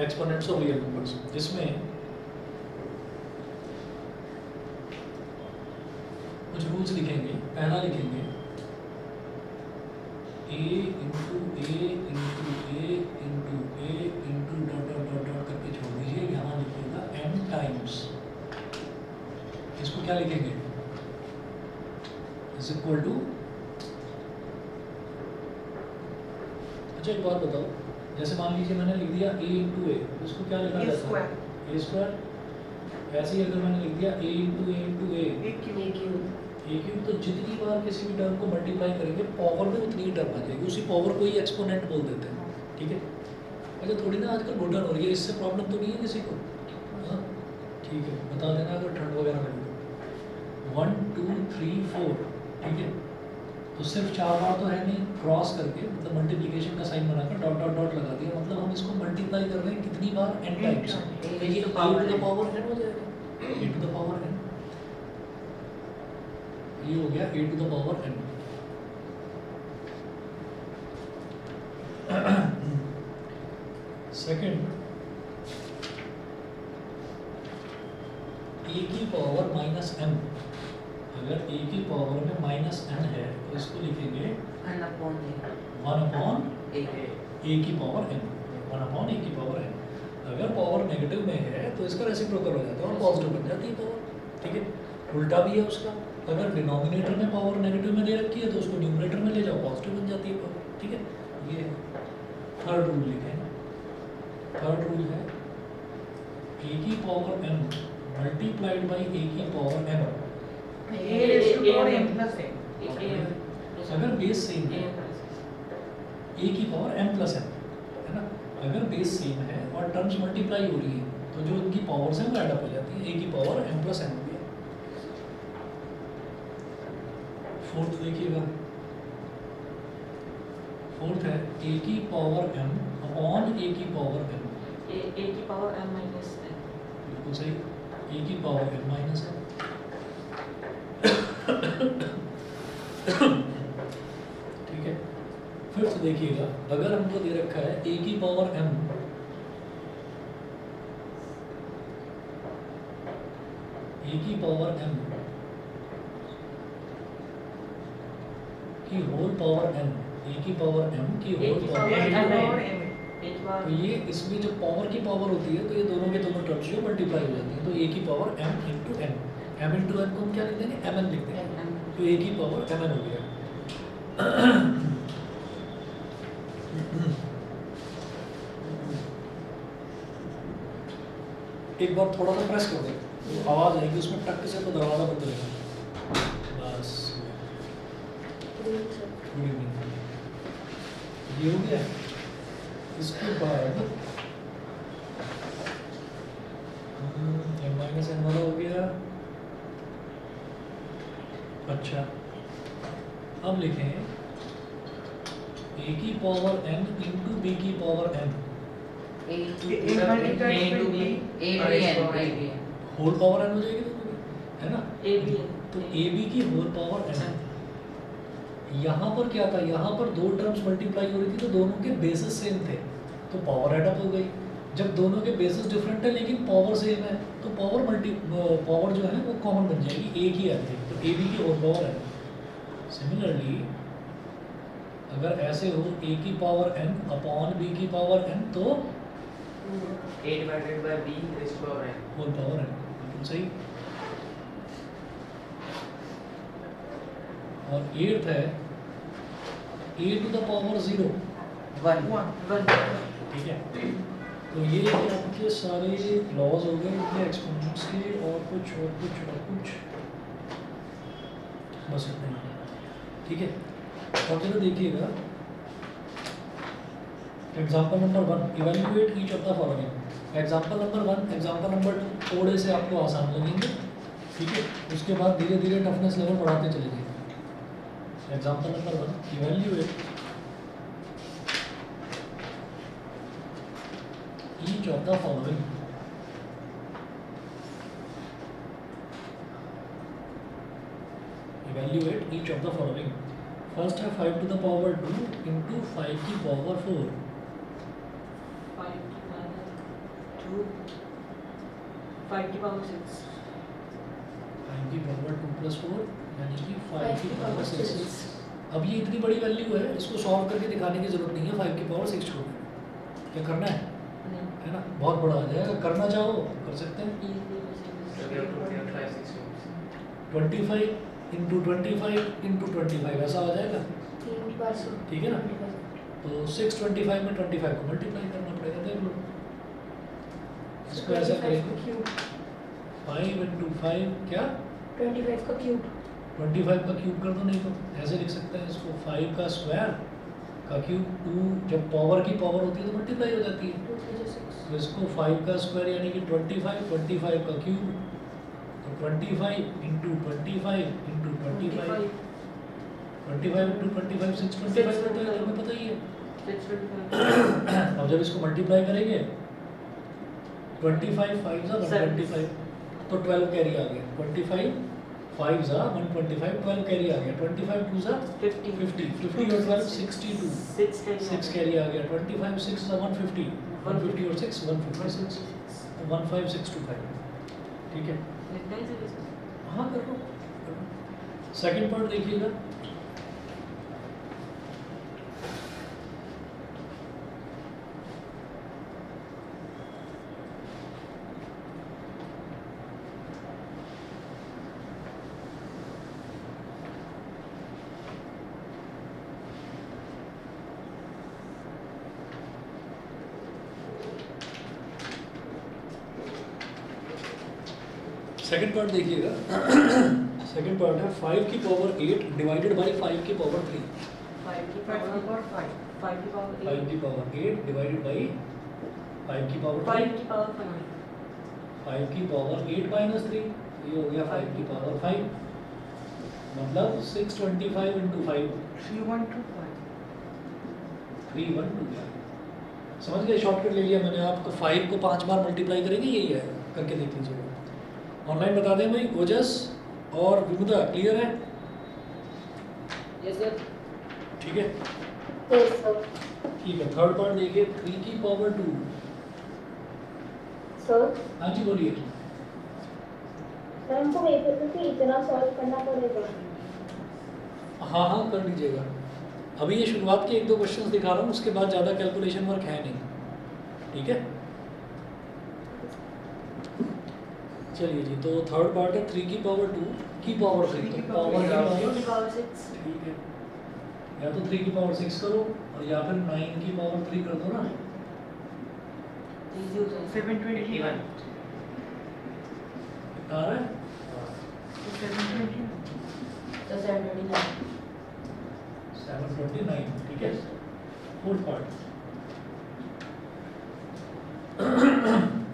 Exponents of real numbers, जिसमें कुछ rules लिखेंगे। पहला लिखेंगे a into A into A into A into dot dot dot dot करके छोड़ दीजिए, यहाँ लिखिएगा m टाइम्स, इसको क्या लिखेंगे, इज इक्वल टू, अच्छा एक बात बताओ, जैसे मान लीजिए मैंने लिख दिया a इंटू ए, इसको क्या लिखा जाता है, ए स्क्वायर। ऐसे ही अगर मैंने लिख दिया a into A A cube, तो जितनी बार किसी भी टर्म को मल्टीप्लाई करेंगे पावर में उतनी ही टर्म आ जाएगी, उसी पावर को ही एक्सपोनेंट बोल देते हैं, ठीक है। अच्छा थोड़ी ना आजकल मॉडर्न हो रही है, इससे प्रॉब्लम तो नहीं है किसी को? हाँ ठीक है, बता देना अगर ठंड वगैरह लगे तो। 1 2 3 4, ठीक है, तो सिर्फ 4 बार तो है नहीं, क्रॉस करके मतलब मल्टीप्लिकेशन का साइन बनाकर डॉट डॉट डॉट लगा दिया, मतलब हम इसको मल्टीप्लाई कर रहे हैं कितनी बार, n टाइम्स, तो ये a to the power n हो जाएगा, a to the power n, ये हो गया a to the power n। Second, a की पावर माइनस n, अगर a की पावर में माइनस n है तो इसको लिखेंगे 1 अपॉन a की पावर n, 1 अपॉन a की पावर n। अगर पावर नेगेटिव में है तो इसका रेसिप्रोकल हो जाता है और पॉजिटिव बन जाती है पावर, ठीक है। उल्टा भी है उसका, अगर डिनोमिनेटर में पावर नेगेटिव में दे रखी है तो उसको न्यूमरेटर में ले जाओ, पॉजिटिव बन जाती है पावर, ठीक है। ये थर्ड रूल लिखें, थर्ड रूल है a की power n multiplied by a की पावर n, अगर बेस सेम है a की पावर m प्लस n, है ना, अगर बेस सेम है और टर्म्स मल्टीप्लाई हो रही है तो जो उनकी पावर्स हैं वो ऐड अप हो जाती है, a की पावर m प्लस n हो गया। फोर्थ देखिएगा, फोर्थ है a की पावर m अपॉन a की पावर n, a की पावर m माइनस n, बिल्कुल सही, a की पावर m माइनस n, ठीक है। फिफ्थ देखिएगा, अगर हमको दे रखा है a की पावर m, a की पावर m की होल पावर n, a की पावर m की होल पावर n, तो ये इसमें जब पावर की पावर होती है तो ये दोनों के दोनों टर्म्स जो मल्टीप्लाई हो जाती है, तो a की power m into n, m into n को हम क्या लिख देंगे, mn लिख देंगे, तो a की पावर mn हो गया। एक बार थोड़ा सा प्रेस कर दे तो आवाज आएगी उसमें, टक से तो दरवाजा बंद रहेगा, बस। गुड इवनिंग, ये हो गया। इसके बाद m माइनस n वाला हो गया। अच्छा अब लिखें a की पावर n इंटू b की power n, whole power n हो जाएगी तो, है ना, तो a b की होल पावर n। यहाँ पर क्या था, यहाँ पर दो टर्म्स मल्टीप्लाई हो रही थी तो दोनों के बेसिस सेम थे तो पावर एड अप हो गई। जब दोनों के बेसिस डिफरेंट है लेकिन पावर सेम है तो पावर जो है वो कॉमन बन जाएगी, एक ही आती है, तो ए बी की होल पावर है। सिमिलरली अगर ऐसे हो a की पावर n अपॉन b की पावर n तो a divided by b raised to power n, whole power n, बिल्कुल सही। और एट्थ है a टू द पावर 0, 1, ठीक है। तो ये आपके सारे लॉज हो गए इनके एक्सपोनेंट्स के, और कुछ बस इतना ही, ठीक है। और चलो देखिएगा example number 1, evaluate each of the following. Example number 1, example number 2 थोड़े से आपको आसान लगेंगे, ठीक है। उसके बाद धीरे धीरे टफनेस लेवल बढ़ाते चले जाएंगे। Example number 1, evaluate each of the following. Evaluate each of the following. First है 5 to the power 2 into 5 की power 4, 5 की पावर 2 5 की पावर 6 5 की पावर 2 प्लस 4 यानी कि 5 की पावर 6। 6 अब ये इतनी बड़ी वैल्यू है, इसको सॉल्व करके दिखाने की जरूरत नहीं है 5 की पावर 6 छोड़ देना। क्या करना है नहीं ना, बहुत बड़ा आ जाएगा, करना चाहो कर सकते हैं। So we have to clear 5 6 rooms. 25 into 25 into 25 ऐसा आ जाएगा, 3 बार से ठीक है ना। तो 625 में 25 को मल्टीप्लाई करना पड़ेगा, देख लो इसको ऐसा करेंगे। क्यूब 5 इंटू 5 क्या 25 का क्यूब 25 का क्यूब कर दो, नहीं तो ऐसे लिख सकते हैं इसको 5 का स्क्वायर का क्यूब। 2 जब पावर की पावर होती है तो मल्टीप्लाई हो जाती है, 2 3 6 तो इसको 5 का स्क्वायर यानी कि 25 25 का क्यूब, तो 25 इंटू 25 इंटू 25 25 इंटू 25 625 होता है, तुम्हें पता ही है। 625 अब जब इसको मल्टीप्लाई करेंगे 25 5 जा 125 तो 12 कैरी आ गया, 25 5 जा 125 12 कैरी आ गया, 25 2 जा 50 50 और 12 62 6 कैरी आ गया, 25 6 जा 150 150 और 6 156 15625, ठीक है। लिखना है सर इसको हाँ कर लो। सेकंड पार्ट देखिएगा, सेकंड पार्ट देखिएगा। सेकंड पार्ट है 5 की पावर 8 डिवाइडेड बाय 5 की पावर 3। 5 की पावर 5 5 की पावर 5 की पावर 8 डिवाइडेड बाय 5 की पावर 5 की पावर 5 5 की पावर 8 माइनस 3, ये हो गया 5 की पावर 5, मतलब 625 इंटू 5 3125। समझ गए, शॉर्टकट ले लिया मैंने। आपको 5 को 5 बार मल्टीप्लाई करेंगे, यही है, करके देख लीजिएगा। ऑनलाइन बता दें भाई, ओजस और विमुदा क्लियर है? यस सर ठीक है, यस सर ठीक है। थर्ड पार्ट देखिए, 3 की पावर 2। सर हाँ जी बोलिए। सर हमको बेसिकली इतना सॉल्व करना पड़ेगा। हाँ हाँ कर लीजिएगा। अभी ये शुरुआत के 1-2 क्वेश्चंस दिखा रहा हूँ, उसके बाद ज़्यादा कैलकुलेशन वर्क है नहीं, ठीक है। चलिए जी, तो थर्ड पार्ट है 3 की पावर 2 की पावर 3, तो पावर की पावर 6 ठीक है, या तो 3 की पावर 6 करो और या फिर 9 की पावर 3 कर दो ना। इजी हो जाएगा 721. कितना आ रहा है? तो 729 729, ठीक है। फोर्थ पार्ट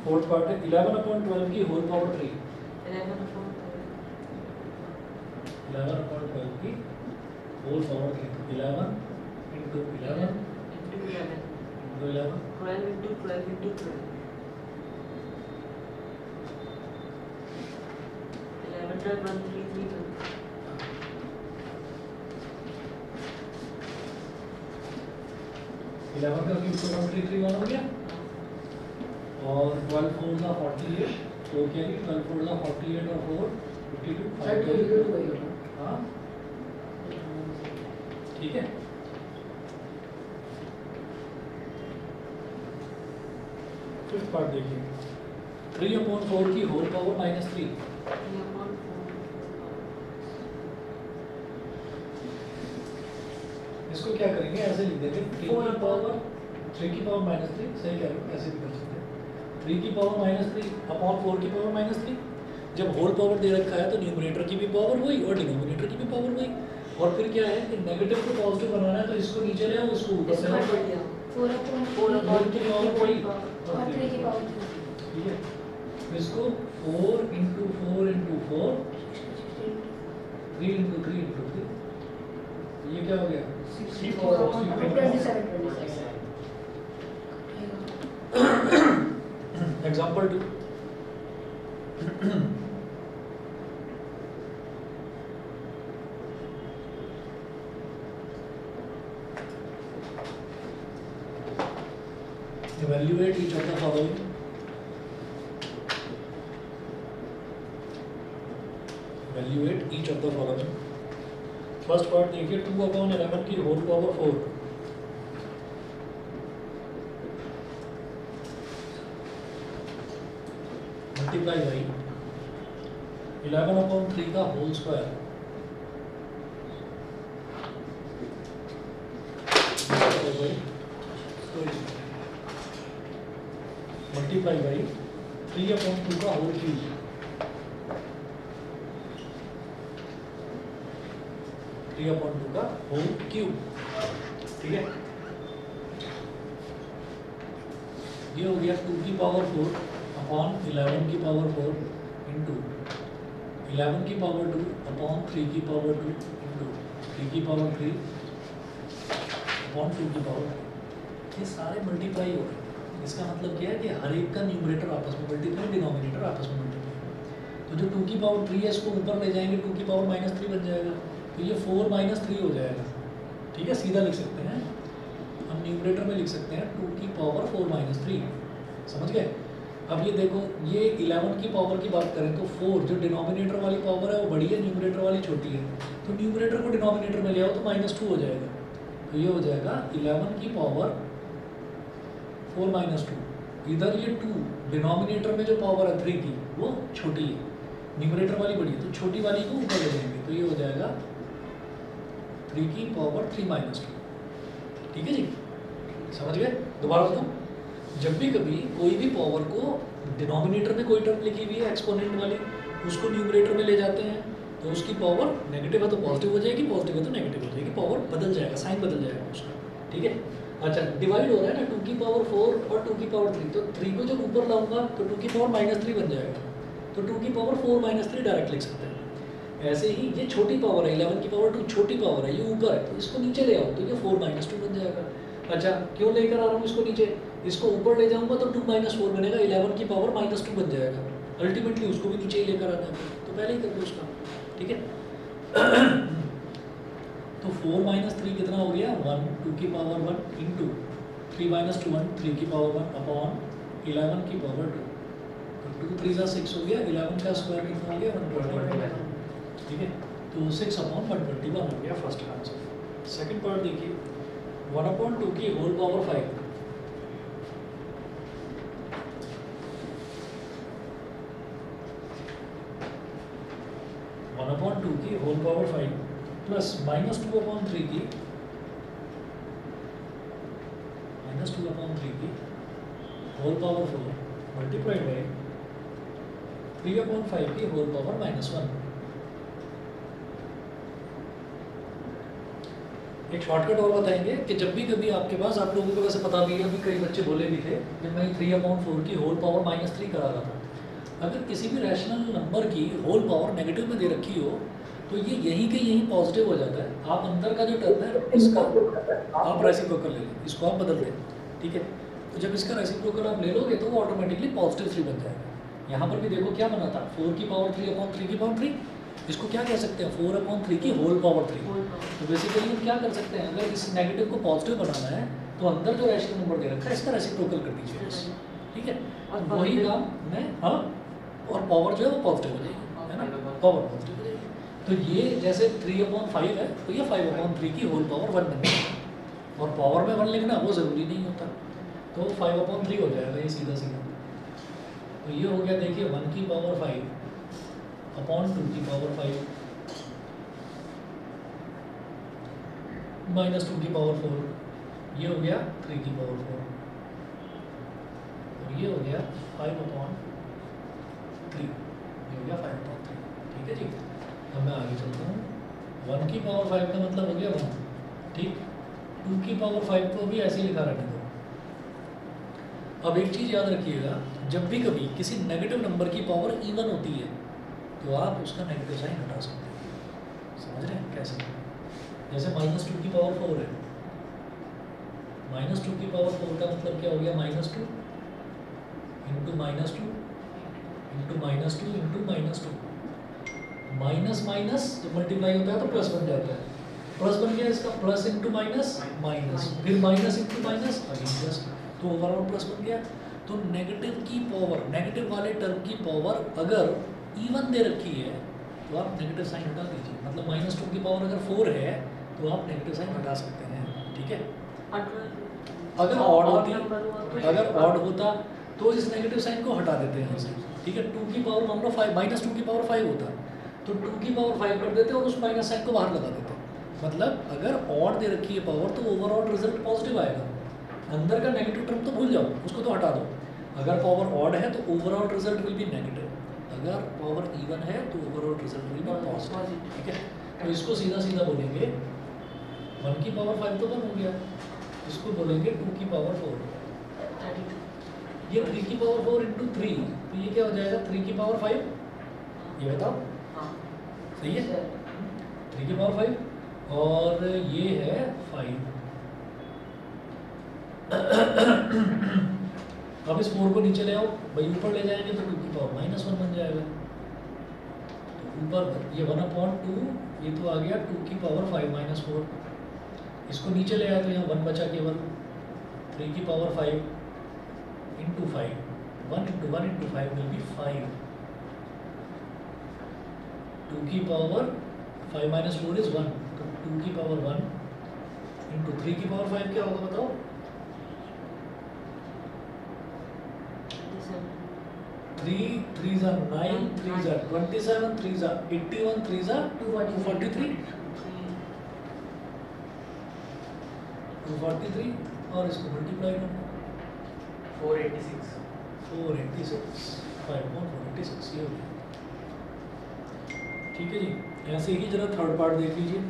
फोर्थ पार्ट है 11/12 की होल पावर 3। 11/12 की whole power 3, 11 into 11 into 11 into 11 12 into 12 into 12 11 12 1 3 3 1 11 का क्यूब तो 1,331 हो गया, और 12 4 का 48, तो क्या है 12 4 का 48 और 4 52 5 हाँ ठीक है। फिफ्थ पार्ट देखिए, 3/4 की होल पावर -3। इसको क्या करेंगे, ऐसे लिख देंगे 3 की पावर -3, सही कह रहे हो, ऐसे भी कर सकते हैं। 3 की पावर -3 अपॉन 4 की पावर -3। जब होल पावर दे रखा है तो न्यूमरेटर की भी पावर हुई और डिनोमिनेटर की भी पावर हुई। और फिर क्या है कि नेगेटिव को पॉजिटिव बनाना है तो इसको नीचे ले आओ, इसको ऊपर ले आओ, 4 की पावर वही और 3 की पावर, ठीक है। तो इसको 4 इंटू 4 इंटू 4 3 इंटू 3 इंटू 3, ये क्या हो गया 27 example 2। Evaluate each of the following. Valuate each of the following. First part देखिए 2/11 की होल पावर 4 मल्टीप्लाई बाई 11/3 का होल स्क्वायर मल्टीप्लाई बाई 3/2 का होल क्यूब 3/2 का होल क्यूब। ठीक है, ये हो गया 2 की पावर 4 अपॉन 11 की पावर 4 इंटू 11 की पावर 2 अपॉन 3 की पावर 2 इंटू 3 की पावर 3 अपॉन 2 की पावर 2। ये सारे मल्टीप्लाई हो रहे हैं। इसका मतलब क्या है कि हर एक का न्यूमरेटर आपस में मल्टीप्लाई, डिनोमिनेटर आपस में मल्टीप्लाई। तो जो 2 की पावर 3 है इसको ऊपर ले जाएंगे, 2 की पावर -3 बन जाएगा, तो ये 4 - 3 हो जाएगा। ठीक है, सीधा लिख सकते हैं हम, न्यूमरेटर में लिख सकते हैं 2 की पावर 4 - 3। समझ गए? अब ये देखो, ये 11 की पावर की बात करें तो 4 जो डिनोमिनेटर वाली पावर है वो बड़ी है, न्यूमरेटर वाली छोटी है। तो न्यूमरेटर को डिनोमिनेटर में ले आओ तो -2 हो जाएगा। तो ये हो जाएगा 11 की पावर 4 - 2। इधर ये 2 डिनोमिनेटर में जो पावर है 3 की वो छोटी है, न्यूमरेटर वाली बड़ी है, तो छोटी वाली को ऊपर ले जाएंगे। तो ये हो जाएगा 3 की पावर 3 - 2। ठीक है जी, समझ गए? दोबारा बताऊँ, जब भी कभी कोई भी पावर को डिनोमिनेटर में कोई टर्म लिखी हुई है एक्सपोनेंट वाली, उसको न्यूमरेटर में ले जाते हैं तो उसकी पावर नेगेटिव है तो पॉजिटिव हो जाएगी, पॉजिटिव है तो नेगेटिव हो जाएगी, पावर बदल जाएगा, साइन बदल जाएगा उसका। ठीक है, अच्छा डिवाइड हो रहा है ना 2 की पावर 4 और 2 की पावर 3, तो 3 को जब ऊपर लाऊंगा तो 2 की पावर -3 बन जाएगा, तो 2 की पावर 4 - 3 डायरेक्ट लिख सकते हैं। ऐसे ही ये छोटी पावर है, 11 की पावर 2 छोटी पावर है, ये ऊपर है, तो इसको नीचे ले आओ तो ये 4 - 2 बन जाएगा। अच्छा, क्यों लेकर आ रहा हूँ इसको नीचे? इसको ऊपर ले जाऊंगा तो 2 - 4 बनेगा, 11 की पावर -2 बन जाएगा। अल्टीमेटली उसको भी नीचे ही लेकर आना है, तो पहले ही कर दो उसका। ठीक है, तो 4 - 3 कितना हो गया 1, 2 की पावर 1 इंटू 3 - 2 1, 3 की पावर 1 अपॉन 11 की पावर 2। तो 2 3 = 6 हो गया, 11 का स्क्वायर कितना हो गया 121। ठीक है, तो 6/121 हो गया फर्स्ट आंसर। सेकंड पार्ट देखिए 1/2 की होल पावर 5 1/2 की होल पावर 5 प्लस -2/3 की होल पावर 4 मल्टीप्लाइड बाई 3/5 की होल पावर -1। एक शॉर्टकट और बताएंगे कि जब भी कभी आपके पास, आप लोगों को वैसे पता भी है, अभी कई बच्चे बोले भी थे जब मैं 3/4 की होल पावर -3 करा रहा था, अगर किसी भी रैशनल नंबर की होल पावर नेगेटिव में दे रखी हो तो ये यहीं के यहीं पॉजिटिव हो जाता है। आप अंदर का जो टर्म है इसका आप रेसिप्रोकल ले लें, इसको आप बदल दें। ठीक है, तो जब इसका रेसिप्रोकल आप ले लोगे तो वो ऑटोमेटिकली +3 बन जाएगा। यहाँ पर भी देखो क्या बना था 4 की पावर 3/3 की पावर 3, इसको क्या कह सकते हैं 4/3 की होल पावर 3। तो बेसिकली हम क्या कर सकते हैं, अगर इस नेगेटिव को पॉजिटिव बनाना है तो अंदर जो रैशनल नंबर दे रखा है इसका रेसिप्रोकल कर दीजिए बस। ठीक है, और वही काम मैं, हाँ, और पावर जो है वो पॉजिटिव हो जाएगी, है ना, पावर पॉजिटिव हो जाएगी। तो ये जैसे 3/5 है तो ये 5/3 की होल पावर 1 बन जाएगी, और पावर में 1 लिखना वो ज़रूरी नहीं होता, तो 5/3 हो जाएगा ये सीधा सीधा। तो ये हो गया देखिए 1 की पावर 5 अपॉन 2 की पावर 5 -2 की पावर 4, ये हो गया 3 की पावर 4, और ये हो गया 5/3, ये हो गया 5/3। ठीक है जी, अब मैं आगे चलता हूँ। 1 की पावर 5 का मतलब हो गया 1, ठीक। 2 की पावर 5 को भी ऐसे ही लिखा रहने दो। अब एक चीज़ याद रखिएगा, जब भी कभी किसी नेगेटिव नंबर की पावर इवन होती है तो आप उसका नेगेटिव साइन हटा सकते हैं। समझ रहे हैं कैसे? जैसे -2 की पावर 4 है, -2 की पावर 4 का मतलब क्या हो गया, -2 into -2 into -2 into -2, minus minus जब मल्टीप्लाई होता है तो प्लस बन जाता है, प्लस बन गया इसका, प्लस इंटू माइनस माइनस, फिर minus into minus again plus, तो ओवरऑल प्लस बन गया। तो नेगेटिव की पावर, नेगेटिव वाले टर्म की पावर अगर इवन दे रखी है तो आप नेगेटिव साइन हटा दीजिए, मतलब माइनस टू की पावर अगर 4 है तो आप नेगेटिव साइन हटा सकते हैं, ठीक है। अगर ऑड होती, अगर ऑड होता तो इस नेगेटिव साइन को हटा देते हैं यहाँ से, ठीक है। 2 की पावर मान लो 5, माइनस 2 की पावर 5 होता तो 2 की पावर 5 कर देते और उस माइनस साइन को बाहर लगा देते। मतलब अगर ऑड दे रखी है पावर तो ओवरऑल रिजल्ट पॉजिटिव आएगा, अंदर का नेगेटिव टर्म तो भूल जाओ, उसको तो हटा दो। अगर पावर ऑड है तो overall result will be negative, अगर पावर इवन है तो overall result will be positive, ठीक है। तो इसको सीधा सीधा बोलेंगे 1 की पावर 5 तो 1 हो गया, इसको बोलेंगे 2 की पावर 4, ये 3 की पावर 4 इंटू 3, तो ये क्या हो जाएगा 3 की पावर 5, ये बताओ सही है, 3 की पावर 5 और ये है 5। अब इस 4 को नीचे ले आओ भाई, ऊपर ले जाएंगे तो 2 की पावर -1 बन जाएगा, तो ऊपर ये 1/2, ये तो आ गया 2 की पावर 5 -4, इसको नीचे ले आए तो यहाँ 1 बचा केवल, 3 की power 5 into 5, 1 into 1 into 5 will be 5, 2 की पावर 5 -4 इज 1, तो 2 की पावर 1 इंटू 3 की पावर 5 क्या होगा बताओ, 3 3s are 9, 3s are 27, 3s are 81, 3s are 243, 243 और इसको मल्टीप्लाई करना 486 486, 5.486 ये हो गया, ठीक है जी। ऐसे ही जरा थर्ड पार्ट देख लीजिए,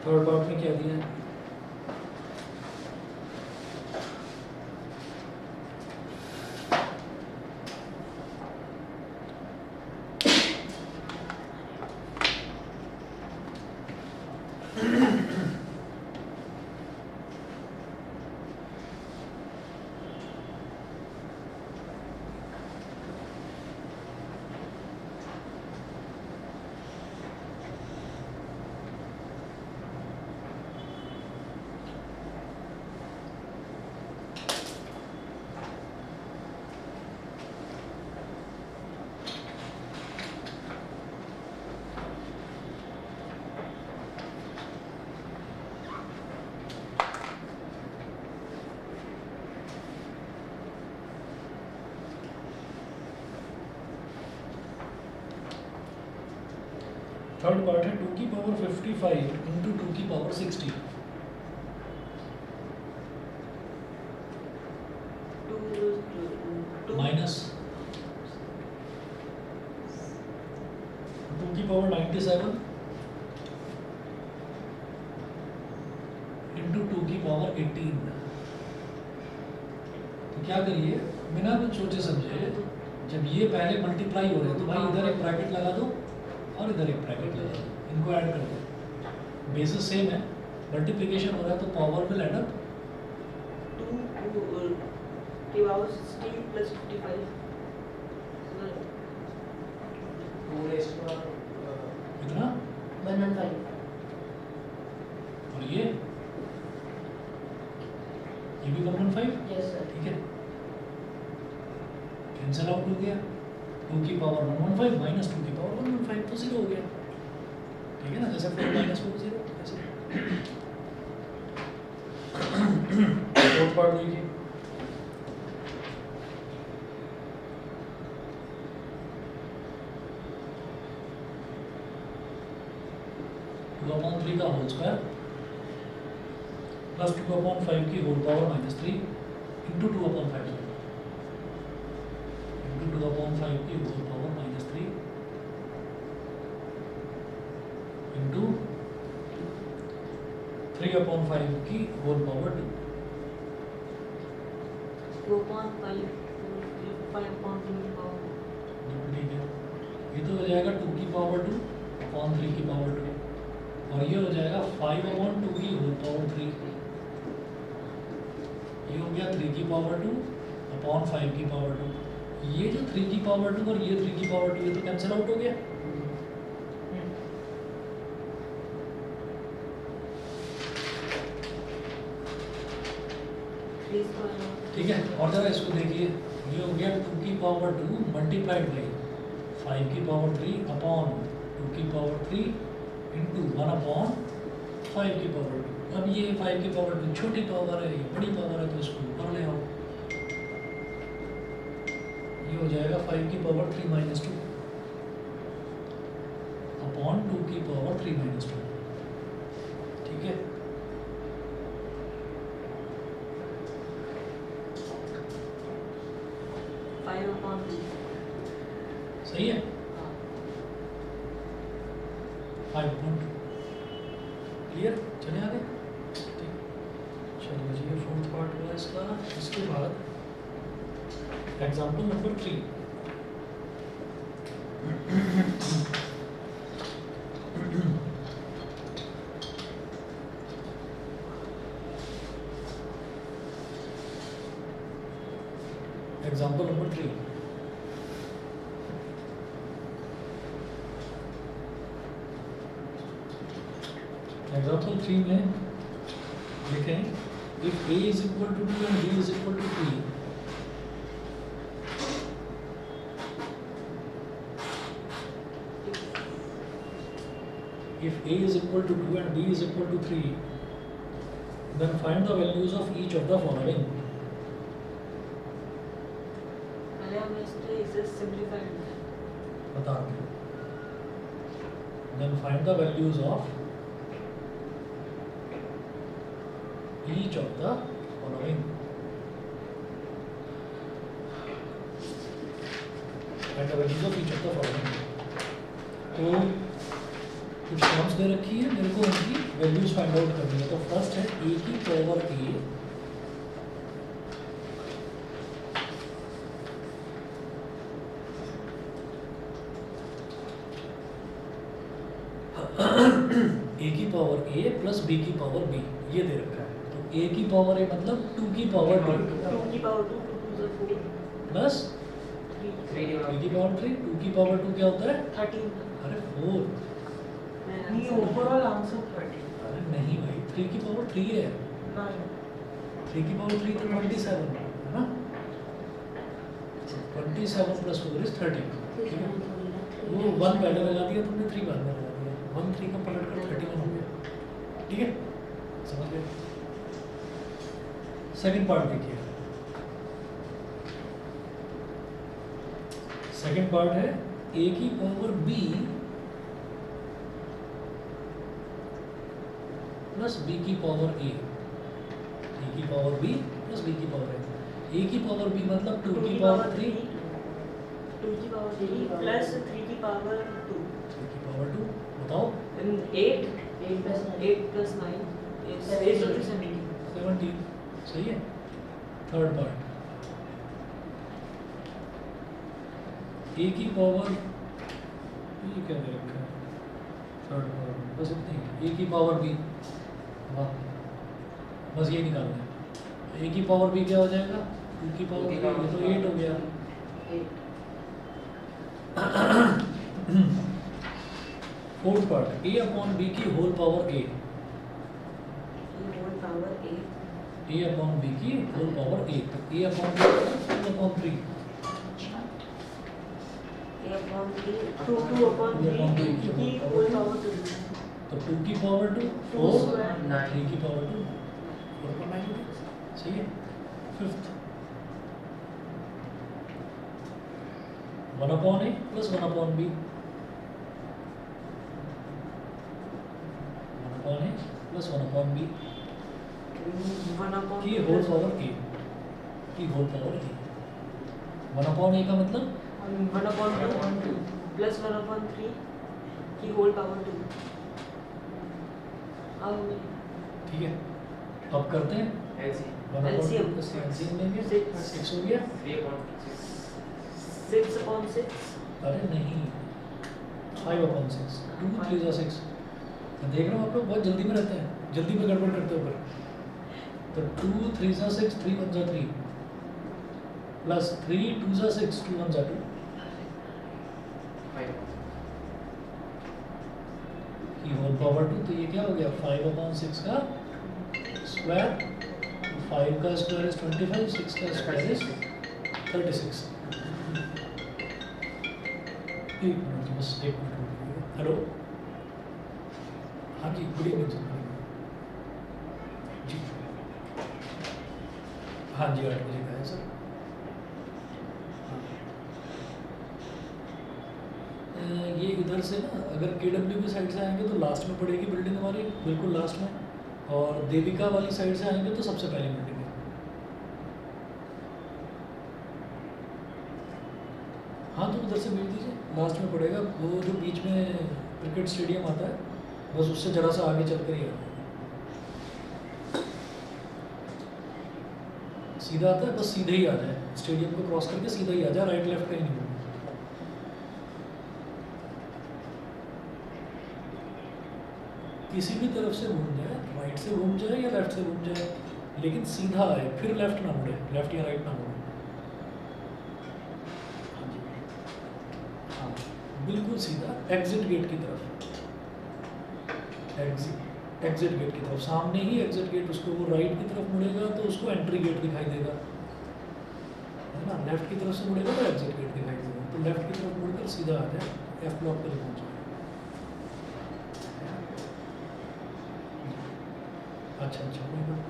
थर्ड पार्ट में क्या दिया है, थर्ड पार्ट है 2 की पावर 55 इंटू 2 की पावर 60, माइनस 2 की पावर 97 इंटू 2 की पावर 18। तो क्या करिए बिना कुछ सोचे समझे, जब ये पहले मल्टीप्लाई हो रहे हैं तो भाई इधर एक ब्रैकेट लगा दो और इधर एक ब्रैकेट लगा दो, इनको ऐड कर दो, बेसिस सेम है, मल्टीप्लिकेशन हो रहा है तो पावर विल एड अप 2 की पावर 60 प्लस 55, 2 raised to इतना 115, और ये भी 115, यस सर, ठीक है, कैंसिल आउट हो गया, 2 की पावर 115 माइनस 2 की पावर 115 तो 0 हो गया, ठीक है ना, जैसे 4 माइनस 4 0 ऐसे। फोर्थ पार्ट देखिए, टू अपॉन 3 का होल स्क्वायर प्लस 2/5 की होल पावर -3 इंटू 2/5 इंटू 2/5 की होल पावर -3 इंटू 3/5 की होल पावर 2, 2.5 5.2 पावर, ठीक है। ये तो हो जाएगा 2 की पावर 2 अपॉन 3 की पावर 2 और ये हो जाएगा 5/2 की होल पावर 3, ये हो गया 3 की पावर 2 अपॉन 5 की पावर 2, ये जो 3 की पावर 2 और ये 3 की पावर 2 ये तो कैंसिल आउट हो गया, ठीक है। और जरा इसको देखिए, ये हो गया 2 की पावर 2 मल्टीप्लाइड बाई 5 की पावर 3 अपॉन 2 की पावर 3 इंटू 1 अपॉन 5 की पावर 2। अब ये 5 की पावर 2 छोटी पावर है, ये बड़ी पावर है, तो इसको ऊपर ले आओ। ये हो जाएगा 5 की पावर 3 माइनस 2 अपॉन 2 की पावर 3 माइनस 2। ठीक है, फाइव अपॉन टू। सही है। 5 अपॉन 2 क्लियर। चले आगे। ठीक, चलो जी, ये फोर्थ पार्ट हुआ इसका। इसके बाद example number 3। Example number 3। Example 3 में लिखें if a is equal to 2 and b is equal to 3, if a is equal to 2 and b is equal to 3, then find the values of each of the following. पहले हम इसे simplified बता दो। Then find the values of each of the following. Find the values of each of the following. तो कुछ terms दे रखी है, मेरे को उनकी वैल्यूज फाइंड आउट करनी है। तो फर्स्ट है a की पावर a a की पावर a प्लस b की पावर b, ये दे रखा है। तो a की पावर a मतलब 2 की पावर 2 टू की power two, two two four, plus 3 3 की पावर 3। 2 की पावर 2 क्या होता है? 13। अरे 4। नहीं, ओवरऑल आंसर 13। अरे नहीं भाई, 3 की पावर 3 है। 3 की पावर 3 तो 27 है ना। 27 प्लस 4 इज 30। ठीक है, वो 1 पहले लगा दिया तुमने, 3 बाद में लगा दिया। 1 3 का पलट कर 31 हो गया। ठीक है, समझ गए। सेकंड पार्ट देखिए। सेकंड पार्ट है a की पावर b प्लस b की पावर a। a की पावर b प्लस b की पावर a। a की पावर b मतलब 2 की पावर 3, 2 की पावर 3 प्लस 3 की पावर 2, 3 की पावर 2। बताओ 8 प्लस 9 is 17। सही है। थर्ड पार्ट a की पावर, ये क्या दे रखा है? थर्ड पार्ट बस इतनी ही। a की पावर b, वाह, बस ये निकालना है। a की पावर b क्या हो जाएगा? 2 की पावर b, ये तो 8 हो गया। Fourth part a upon b की whole power a। Whole power 8 a upon b की होल पावर a। तो a upon b whole upon 3। a upon 3 2 upon 3 की होल पावर 2। तो 2 की पावर 2 2 4, स्क्वायर 3 की पावर 2 4 पर 9। सही है। Fifth 1 upon a plus 1 upon b। 1 upon a plus 1 upon b 1 upon की होल पावर a, की whole power a। 1 upon a का मतलब 1 अपॉन 2 प्लस 1 अपॉन 3 की होल पावर 2। अब ठीक है, अब करते हैं LCM 1 upon 2 LCM plus LCM लेंगे। 6 हो गया। 3 upon 6 6 अपॉन 6 अरे नहीं, 5 अपॉन 6 2 3 जा 6। मैं देख रहा हूँ आप लोग बहुत जल्दी में रहते हैं, जल्दी में गड़बड़ करते हो पर। तो 2 3 जा 6 3 1 जा 3 प्लस 3 2 जा 6 2 1 जा 2 5 की होल पावर 2। तो ये क्या हो गया? 5 अपॉन 6 का स्क्वायर। 5 का स्क्वायर इज 25, 6 का स्क्वायर इज 36। एक मिनट बस एक मिनट रुकिए। हेलो, हाँ जी, गुड इवनिंग सर। जी हाँ जी, 8 बजे का है सर। हाँ। ये इधर से ना अगर KW की साइड से आएंगे तो लास्ट में पड़ेगी बिल्डिंग हमारी, बिल्कुल लास्ट में। और देविका वाली साइड से आएंगे तो सबसे पहली बिल्डिंग है। हाँ, तो उधर से भेज दीजिए, लास्ट में पड़ेगा। वो जो बीच में क्रिकेट स्टेडियम आता है, बस उससे जरा सा आगे चल कर ही आता है। सीधा आता है, बस सीधे ही आ जाए, स्टेडियम को क्रॉस करके सीधा ही आ जाए, राइट लेफ्ट कहीं नहीं होगा। किसी भी तरफ से घूम जाए, राइट से घूम जाए या लेफ्ट से घूम जाए, लेकिन सीधा आए, फिर लेफ्ट ना मुड़े, लेफ्ट या राइट ना मुड़े। हाँ, बिल्कुल सीधा एग्जिट गेट की तरफ, एग्जिट गेट की तरफ, सामने ही एग्जिट गेट, उसको वो राइट की तरफ मुड़ेगा तो उसको एंट्री गेट दिखाई देगा, है ना। लेफ्ट की तरफ से मुड़ेगा तो एग्जिट गेट दिखाई देगा। तो लेफ्ट की तरफ मुड़कर सीधा आ जाए, F ब्लॉक पर पहुँच जाए। अच्छा अच्छा, कोई बात,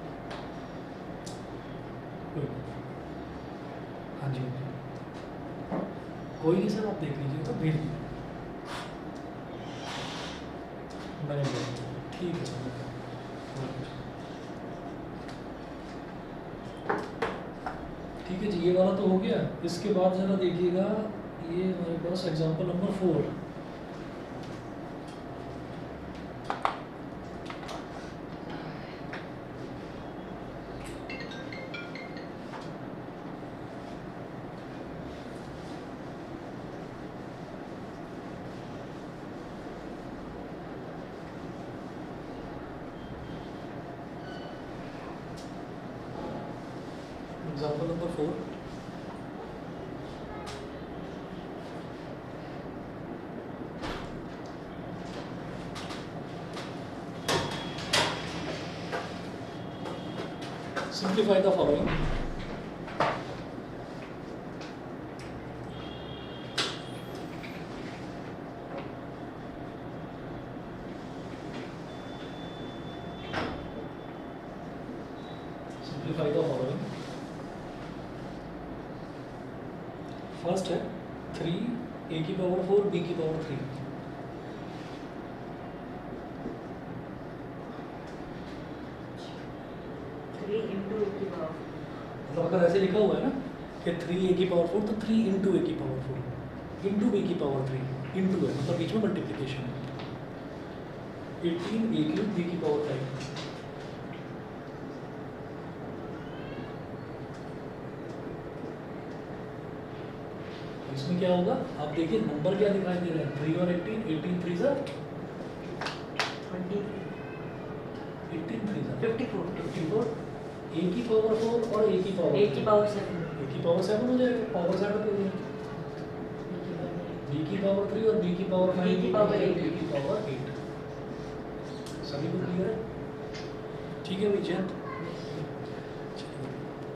हाँ जी हाँ जी, कोई नहीं सर, आप देख लीजिए तो भेज दीजिए, मैंने भेज दिया। ठीक है सर, ठीक है जी। ये वाला तो हो गया। इसके बाद ज़रा देखिएगा, ये हमारे पास example number 4। Example number 4, simplify the following. Simplify the following. First है 3 a की पावर 4 b की पावर 3। मतलब अगर ऐसे लिखा हुआ है ना कि 3 a की पावर 4, तो 3 इंटू a की पावर 4 इंटू b की पावर 3 इंटू है, मतलब बीच में मल्टीप्लिकेशन है। 18 a क्यूब b की पावर 5। इसमें क्या होगा, आप देखिए नंबर क्या दिखाई दे रहे हैं, 3 और 18, 18 3 सा 18 3 सा 54, a की पावर 4 और a की पावर 7, a की पावर 7 हो जाएगा, पावर 7 हो जाएगा। b की पावर 3 और b की पावर 5, b की पावर 8। सभी को क्लियर है? ठीक है भाई जयंत।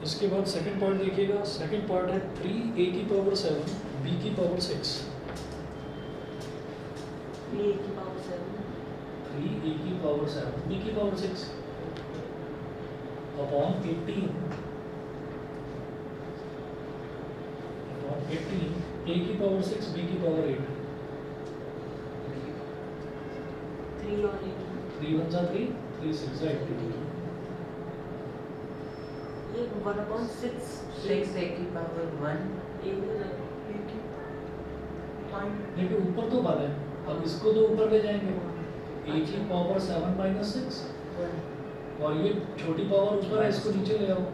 इसके बाद सेकंड पॉइंट देखिएगा। सेकंड पॉइंट है 3 a की पावर 7 b की पावर 6। 3 a की पावर 7 b की पावर 6 अपॉन 18 a की पावर 6 b की पावर 8। 3 और 8, 3 1 जा 3, 3 6 जा 18। ये 1/6 6 a की पावर 1, लेकिन ऊपर तो बना है, अब इसको तो ऊपर ले जाएंगे, a की पावर 7 माइनस 6, और ये छोटी पावर ऊपर है, इसको नीचे ले आओ,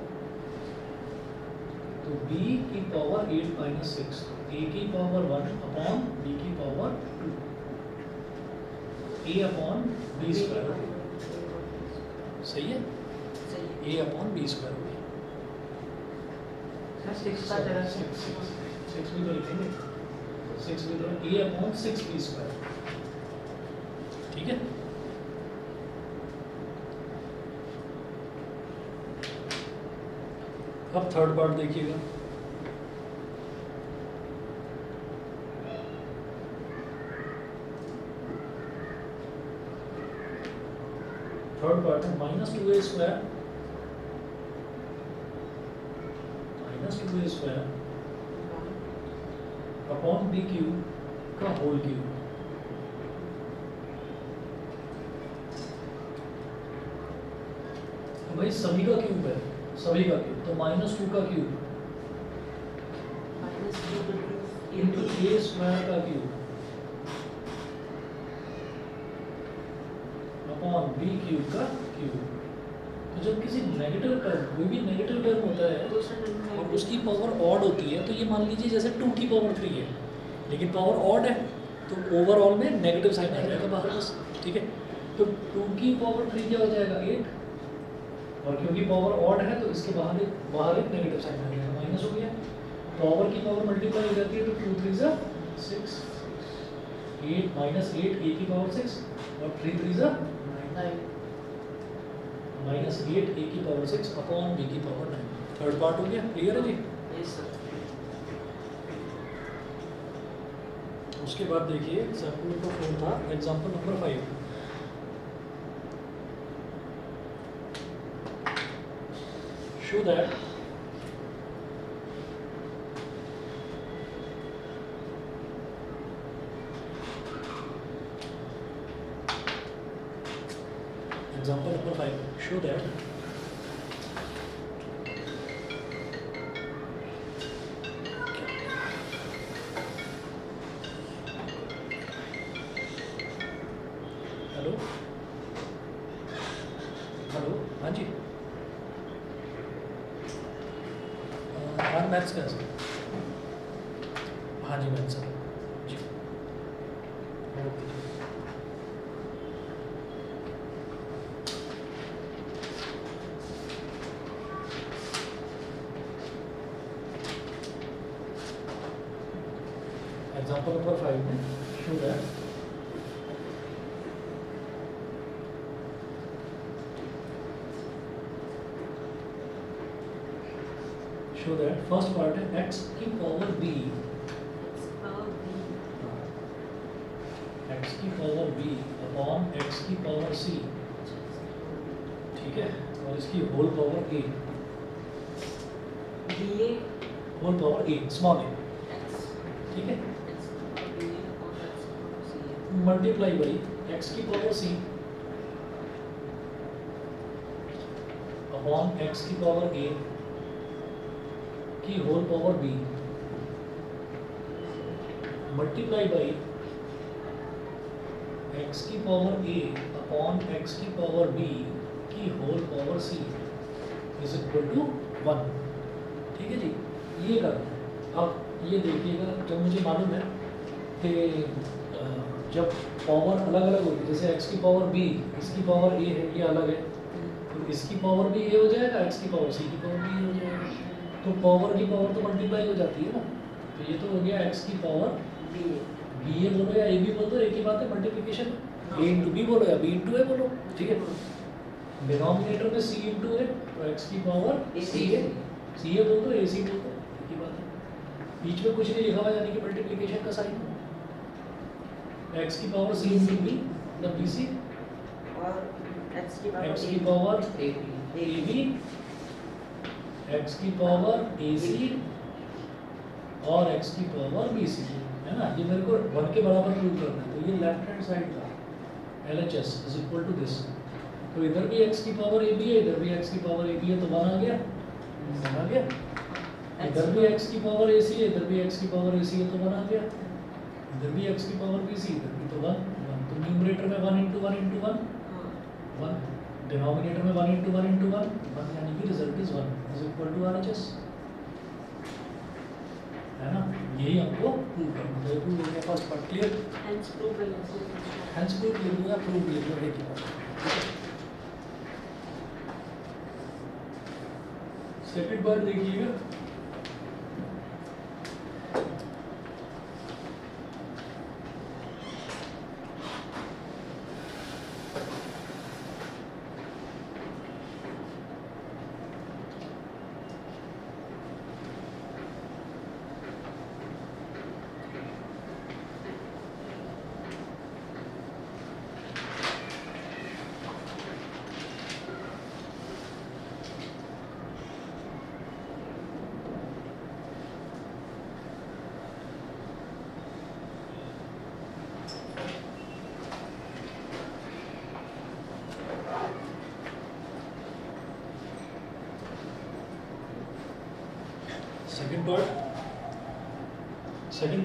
तो b की पावर 8 माइनस 6, a की पावर 1 अपॉन b की power 2, a upon b square. सही है, a अपॉन b स्क्वायर हो गया। 6 का जरा 6 भी तो लिखेंगे, 6 भी तो a अपॉन 6 b स्क्वायर। ठीक है, अब थर्ड पार्ट देखिएगा। थर्ड पार्ट है minus 2a square upon B cube का होल क्यूब। तो भाई सभी का क्यूब है, सभी का क्यूब, तो -2 का क्यूब इंटू a स्क्वायर का क्यूब अपॉन बी क्यूब का क्यूब। तो जब किसी नेगेटिव टर्म, कोई भी नेगेटिव टर्म होता है और उसकी पावर ऑड होती है, तो ये मान लीजिए जैसे 2 की पावर 3 है लेकिन पावर ऑड है, तो ओवरऑल में नेगेटिव साइन आ जाएगा बाहर बस, ठीक है। तो 2 की पावर 3 क्या हो जाएगा 8, और क्योंकि पावर ऑड है तो इसके बाहर एक नेगेटिव साइन आ जाएगा, माइनस हो गया। पावर की पावर मल्टीप्लाई हो जाती है तो 2 3 जा 6, 8 माइनस 8 a की पावर 6 और 3 3 जा माइनस 8 a की पावर 6 अपॉन b की पावर 9। थर्ड पार्ट हो गया, क्लियर है जी। Yes sir. उसके बाद देखिए एग्जाम्पल नंबर 4 था, example number 5। Show that example number 5, show that hello hello, हाँ जी, हाँ मैथ्स का सर, हाँ जी मैथ्स सर जी, ओके जी। Example number 5 में show that फर्स्ट पार्ट है x की पावर b, x की पावर b अपॉन x की पावर c, ठीक है, और इसकी whole power a, whole power a small a, ठीक है, मल्टीप्लाई बाई x की पावर c अपॉन x की पावर a की whole power b multiply by x की पावर a अपॉन x की पावर b की whole power c is equal to 1, ठीक है जी। ये कर अब ये देखिएगा, जब मुझे मालूम है कि जब पावर अलग अलग होगी, जैसे x की पावर b, इसकी पावर a है, ये अलग है, तो इसकी पावर भी a हो जाएगा, x की पावर c की पावर b हो जाएगा, तो पावर की पावर तो मल्टीप्लाई हो जाती है ना। तो ये तो हो गया x की पावर b a बोलो या a b बोल दो, एक ही बात है, मल्टीप्लिकेशन a इंटू b बोलो या b इंटू a बोलो, ठीक है। डिनोमिनेटर में c इंटू a, तो x की पावर c a बोल दो, a c बोल दो, एक ही बात है, बीच में कुछ नहीं लिखा हुआ, यानी कि मल्टीप्लिकेशन का साइन, x की पावर c इंटू b मतलब bc, और x की x पावर की पावर ab, x की पावर ac और x की पावर bc, है ना। ये मेरे को 1 के बराबर प्रूव करना है, तो ये लेफ्ट हैंड साइड का LHS is equal to this, तो इधर भी x की पावर ab है, इधर भी x की पावर ab है, तो 1 आ गया, 1 आ गया, इधर भी x की पावर ac है, इधर भी x की पावर ac है, तो 1 आ गया, इधर भी x की पावर bc, इधर भी तो 1, तो न्यूमरेटर में 1 इंटू 1 इंटू 1 1, डिनोमिनेटर में 1 इंटू 1 इंटू 1 1, यानी कि result is 1 is equal to RHS, है ना। यही हमको प्रूव करना है, प्रूव हो गया first part, clear, hence proof hence proof लिख दूंगा, प्रूफ लिख लो, एक ही बात। सेकंड पार्ट देखिएगा, सेकंड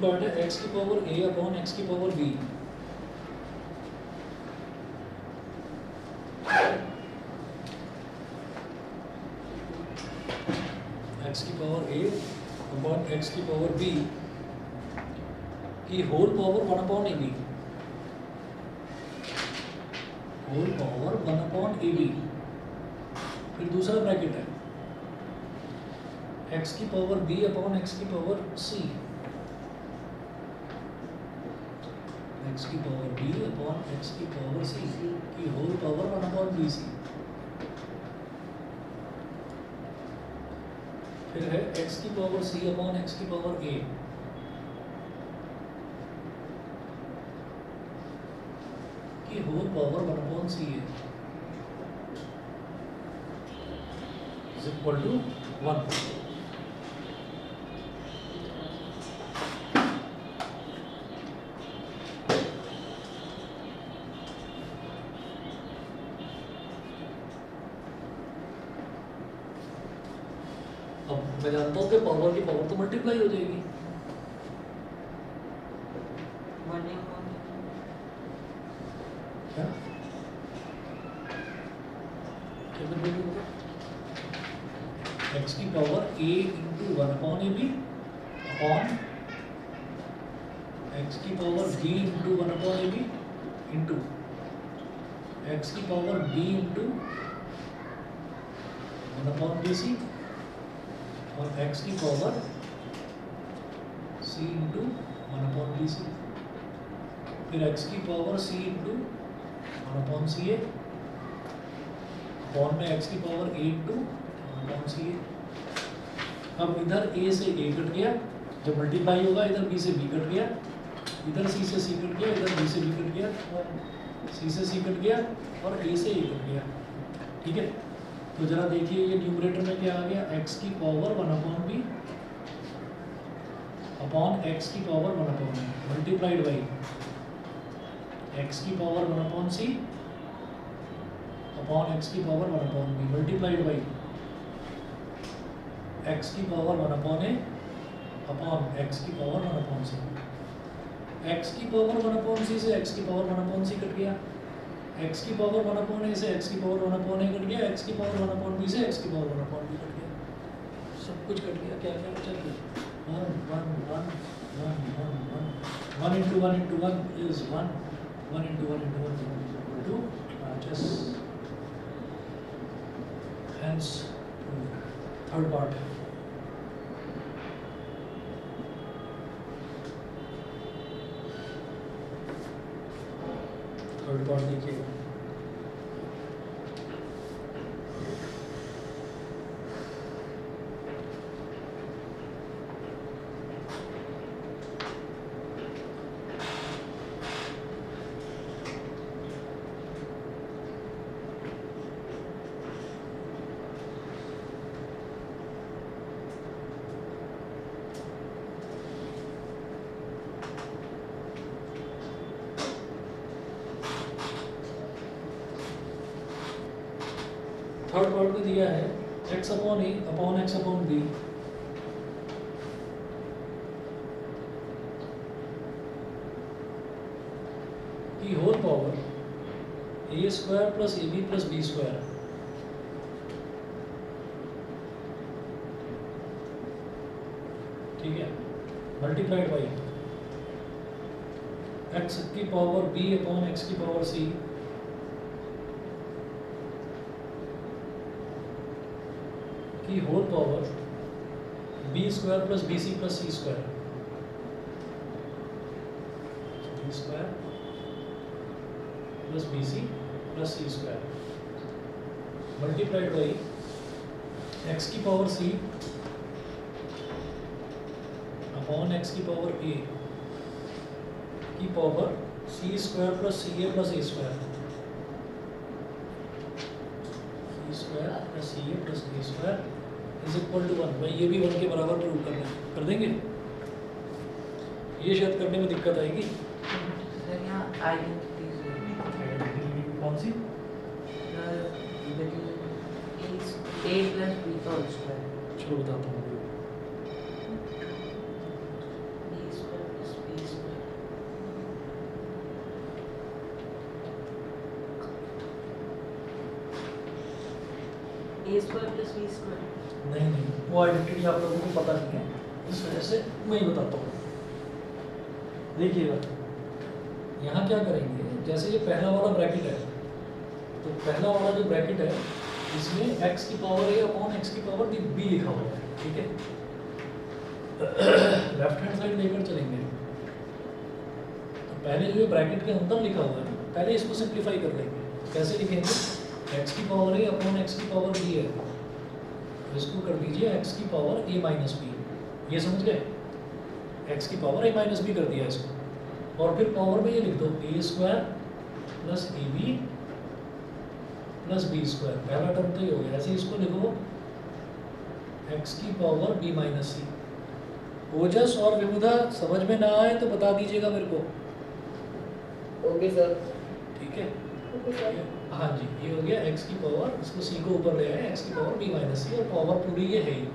पार्ट है x की पावर a अपॉन x की पावर b। x की पावर a अपॉन x की पावर b की whole power 1 upon ab, whole power 1 upon ab। फिर दूसरा ब्रैकेट है x की पावर b अपॉन x की पावर c, x की पावर b अपॉन x की पावर c की होल पावर 1 अपॉन bc। फिर है x की पावर c अपॉन x की पावर a की होल पावर 1 अपॉन c है इज इक्वल टू 1। अब मैं जानता हूँ कि पावर की पावर तो मल्टीप्लाई हो जाएगी। क्या कितना बोलोगे? x की power a into 1 upon A B upon x की power b into 1 upon A B into x की power b into 1 upon B C और x की power c into 1 upon B C. फिर x की power c into 1 upon C A upon में x की power a into 1 upon C A. अब इधर a से a कट गया, जब मल्टीप्लाई होगा इधर b से b कट गया, इधर c से c कट गया, इधर b से b कट गया, c से c कट गया और a से a कट गया। ठीक है, तो जरा देखिए ये न्यूमरेटर में क्या आ गया, x की power 1 upon b upon x की power 1 upon b multiplied by x की power 1 upon c upon x की power 1 upon b multiplied by x की power 1 upon a upon x की पावर 1 अपॉन c। x की power 1 upon c से x की power 1 upon c cut गया, x की power 1 upon a से x की पावर 1 अपॉन a कट गया, x की पावर 1 अपॉन b से x की पावर 1 अपॉन b कट गया। सब कुछ कट गया, क्या क्या बचा? 1 1 1 1 1 1 1 into 1 into 1 is 1, 1 into 1 into 1 is equal to just hence third part। Third part देखिएगा। थर्ड पार्ट में दिया है x upon a upon x upon b की whole power a square plus ab plus b square. ठीक है, multiplied by x की power b upon x की power c की whole power b square plus bc plus c square, b square plus bc plus c square multiplied by x की power c upon x की power a की power c square plus ca plus a square, c square plus ca plus a square is equal to 1। भाई ये भी 1 के बराबर prove करना है, कर देंगे? ये शायद करने में दिक्कत आएगी। सर यहाँ आइडेंटिटीज कौन सी? a plus b का होल स्क्वायर। चलो बताता हूँ। ए स्क्वायर प्लस बी स्क्वायर। नहीं नहीं, वो आइडेंटिटी आप लोगों को पता नहीं है, इस वजह से मैं ही बताता हूँ। देखिएगा यहाँ क्या करेंगे, जैसे ये पहला वाला ब्रैकेट है, तो पहला वाला जो ब्रैकेट है इसमें x की पावर a अपॉन x की पावर b लिखा हुआ है, ठीक है। लेफ्ट हैंड साइड लेकर चलेंगे, तो पहले जो ये ब्रैकेट के अंदर लिखा हुआ है, पहले इसको सिंप्लीफाई कर लेंगे। कैसे लिखेंगे, x की पावर a अपॉन x की पावर b है, तो इसको कर दीजिए x की पावर a माइनस b, ये समझ गए, x की पावर a माइनस b कर दिया इसको, और फिर पावर में ये लिख दो a square plus A B plus B square, पहला टर्म तो ये हो गया। ऐसे इसको लिखो x की power b minus C. Ojas और विमुदा समझ में ना आए तो बता दीजिएगा मेरे को, ओके सर। ठीक है। Okay sir. हाँ जी, ये हो गया x की पावर, इसको c को ऊपर ले आए, x की पावर b माइनस सी, और पावर पूरी ये है ही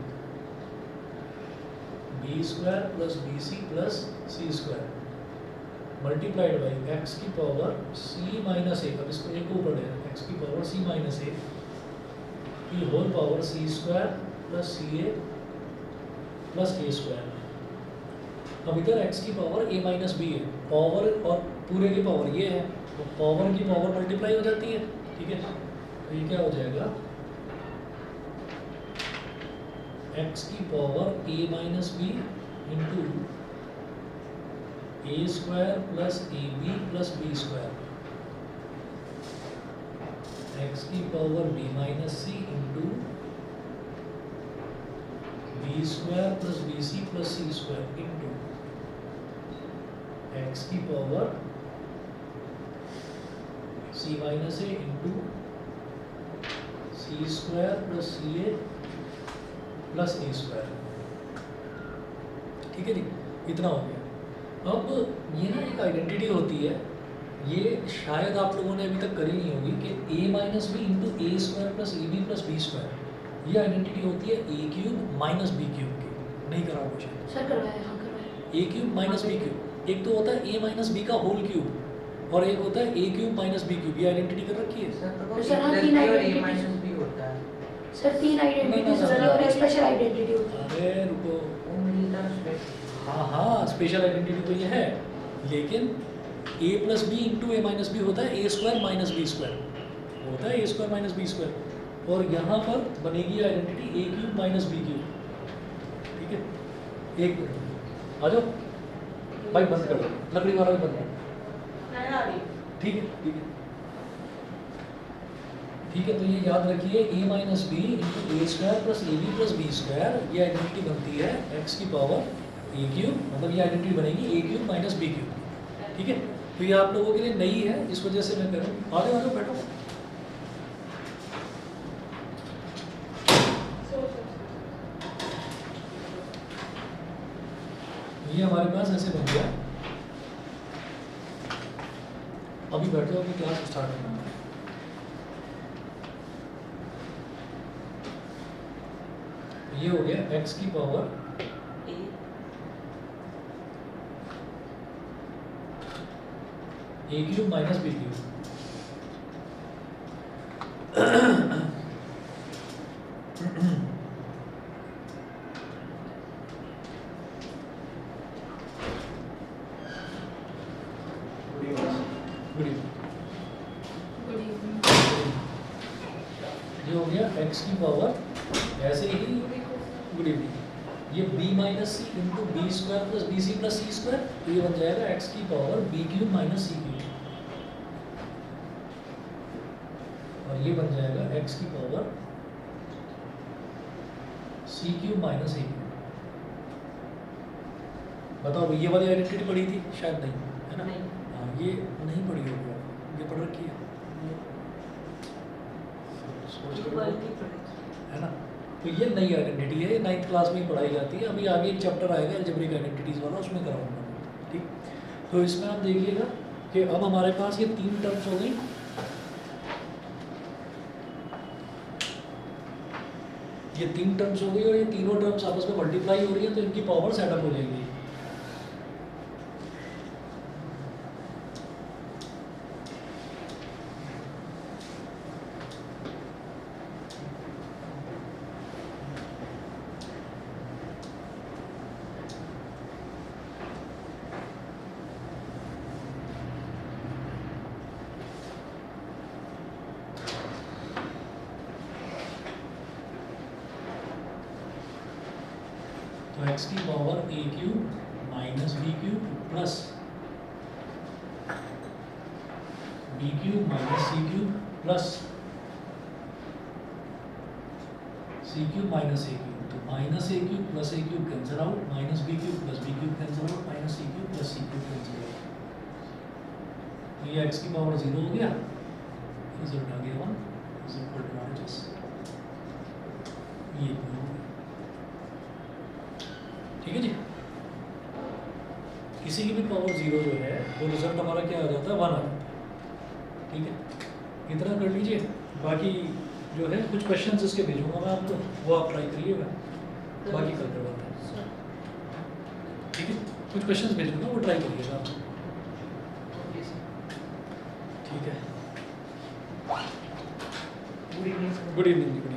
b square plus B C plus C square multiplied by x की पावर c माइनस ए, अब इसको एक ऊपर ले आए, x की पावर c माइनस ए की whole power c square plus C A plus A square. अब इधर x की पावर a माइनस बी है, पावर और पूरे की पावर ये है, तो पावर की पावर मल्टीप्लाई हो जाती है, ठीक है। तो ये क्या हो जाएगा, x की power a minus B into A square plus A B plus B square, x की power b minus C into B square plus B C plus C square into x की power c minus A into C square plus C A plus A square, ठीक है जी, इतना हो गया। अब ये ना एक आइडेंटिटी होती है, ये शायद आप लोगों ने अभी तक करी नहीं होगी, कि a minus B into A square plus A B plus B square, ये आइडेंटिटी होती है A cube minus B cube की। नहीं करा होगा शायद सर करवाया, हाँ करवाया। A cube minus B cube, एक तो होता है ए माइनस बी का होल क्यूब और एक होता है A cube minus B cube, ये आइडेंटिटी कर रखी है सर हाँ, तीन आइडेंटिटी माइनस बी होता है सर, तीन आइडेंटिटी सर, और एक स्पेशल आइडेंटिटी होती है। अरे रुको, वो मिलता है। हाँ हाँ, स्पेशल आइडेंटिटी तो ये है, लेकिन a plus B into A minus B होता है A square minus B square, होता है A square minus B square, और यहाँ पर बनेगी identity A cube minus B cube, ठीक है। एक मिनट आ जाओ भाई, बंद कर दो, लकड़ी वाला भी बंद कर, ठीक है ठीक है ठीक है। तो ये याद रखिए, a minus B into A square plus A B plus B square, ये आइडेंटिटी बनती है x की पावर ए क्यूब, मतलब ये आइडेंटिटी बनेगी ए क्यूब माइनस बी क्यूब, ठीक है। तो ये आप लोगों के लिए नई है, इस वजह से मैं करूँ, आ जाओ बैठो। ये हमारे पास ऐसे बन गया, अभी बैठो, अभी क्लास स्टार्ट करना है। ये हो गया x की power A cube minus B cube, ये हो गया x की पावर, ऐसे ही गुड इवनिंग, ये b minus C into B square plus B C plus C square, तो ये बन जाएगा x की power b cube minus C cube, और ये बन जाएगा x की power c cube minus a cube. बताओ, ये वाली आइडेंटिटी पढ़ी थी शायद? नहीं, है ना? हाँ, ये नहीं पढ़ी होगी, ये पढ़ रखी है, है ना? तो ये नई आइडेंटिटी है, 9th क्लास में ही पढ़ाई जाती है, अभी आगे एक चैप्टर आएगा अलजेब्रिक आइडेंटिटीज वाला, उसमें कराऊंगा, ठीक। तो इसमें आप देखिएगा कि अब हमारे पास ये तीन टर्म्स हो गई, ये तीन टर्म्स हो गई, और ये तीनों टर्म्स आपस में मल्टीप्लाई हो रही है, तो इनकी पावर सेटअप हो जाएगी। तो x की power a cube minus B cube plus B cube minus C cube plus C cube minus A cube. तो minus A cube plus A cube cancel out, minus B cube plus B cube cancel out, minus C cube plus C cube cancel out. तो ये x की power 0 हो गया, result आ गया 1 is equal to minus ये हो गया। ठीक है जी, किसी की भी पावर 0 जो है वो रिजल्ट हमारा क्या आ जाता है 1 आ जाता है। ठीक है, इतना कर लीजिए। बाकी जो है कुछ क्वेश्चंस इसके भेजूंगा मैं आपको, वो आप ट्राई करिएगा, बाकी कल करवाते हैं। ठीक है, कुछ क्वेश्चंस भेजूंगा वो ट्राई करिएगा आप। ठीक है, गुड इवनिंग। Good evening.